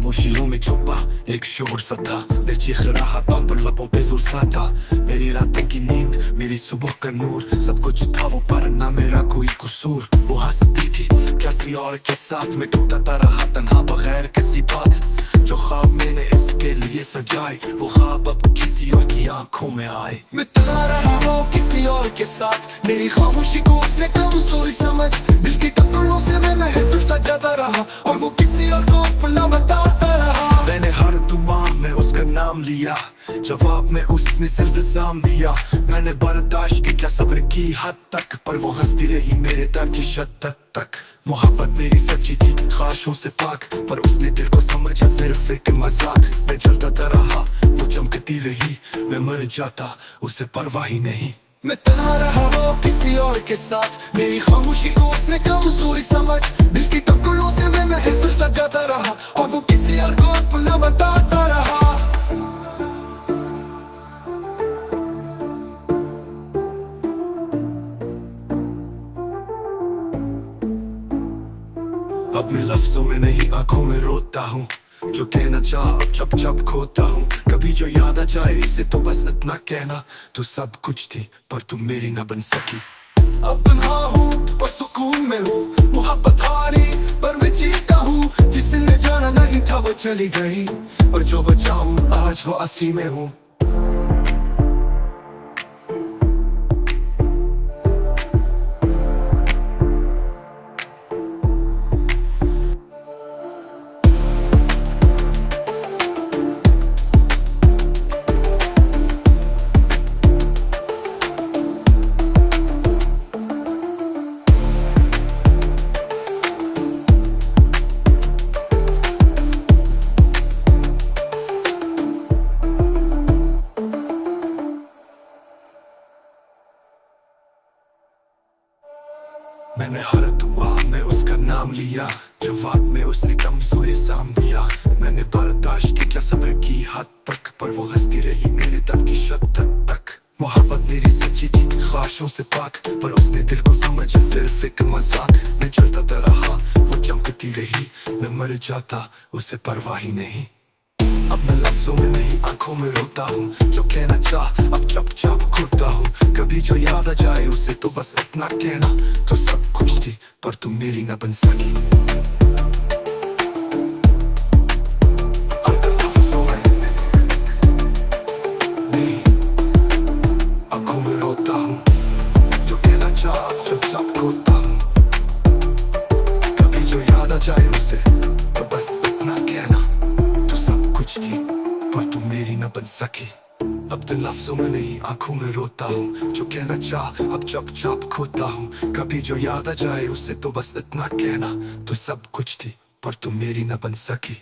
खामोशियों में छुपा एक शोर सा था, मैं चीख रहा था पर लबों पे जोर सा था। मेरी रातों की नींद, मेरी सुबह का नूर, सब कुछ था वो पर ना मेरा कोई कसूर। वो हंसती थी किसी और के साथ, मैं टूटता रहा तन्हा बगैर किसी बात। जो ख्वाब मैंने इसके लिए सजाए, वो ख्वाब अब किसी और की आंखों में आए। मैं तन्हा रहा वो किसी और के साथ, मेरी खामोशी को उसने कमजोरी समझ। दिल के टुकड़ों से मैं महफिल सजाता रहा, और वो किसी और को अपना बताता रहा। मैंने हर दुआ में उसका नाम लिया, जवाब में उसने सिर्फ इल्जाम दिया। मैंने बर्दाश्त की क्या सब्र की हद तक, पर वो हंसती रही मेरे दर्द की शिद्दत तक। मोहब्बत मेरी सच्ची थी ख्वाहिशों से पाक, पर उसने दिल को समझा सिर्फ एक मजाक। मैं जलता रहा वो चमकती रही, मैं मर जाता उसे परवाह ही नहीं। मैं तन्हा रहा वो किसी और के साथ, मेरी खामोशी को उसने कमजोरी समझ। दिल के टुकड़ों से मैं महफिल सजाता रहा, और वो किसी और को अपना बताता रहा। अब मैं लफ्जों में नहीं आंखों में रोता हूँ, जो कहना चाह अब चप चप खोता हूँ। कभी जो याद आ जाए इसे तो बस इतना कहना, तू सब कुछ थी पर तू मेरी न बन सकी। अब तन्हा हूँ और सुकून में हूँ, मोहब्बत हारी पर मैं जीता हूँ। जिसने जाना नहीं था वो चली गई, और जो बचा हूँ आज वो असली में हूँ। मैंने हर दुआ में उसका नाम लिया, जवाब में उसने कमजोरी साम दिया। मैंने बर्दाश्त की क्या सब्र की हद तक, पर वो हंसती रही मेरे दर्द की शिद्दत तक। मोहब्बत मेरी सच्ची थी ख्वाहिशों से पाक, पर उसने दिल को समझा सिर्फ एक मजाक। मैं जलता रहा वो चमकती रही, मैं मर जाता उसे परवाह ही नहीं। अब मैं लफ्जों में नहीं आंखों में रोता हूँ, जो कहना चाह अब चप चप खोता हूँ। कभी जो याद आ जाए उसे तो बस इतना कहना, तो सब कुछ थी पर तू मेरी न बन सकी। अब लफ्जों में नहीं आंखों में रोता हूँ, जो कहना चाह अब चप चप खोता हूँ। कभी जो याद आ जाए उसे तो बस इतना कहना, थी पर तू मेरी न बन सकी। अब तो लफ्जों में नहीं आंखों में रोता हूँ, जो कहना चाह अब चप चप खोता हूँ। कभी जो याद आ जाए उसे तो बस इतना कहना, तो सब कुछ थी पर तू मेरी न बन सकी।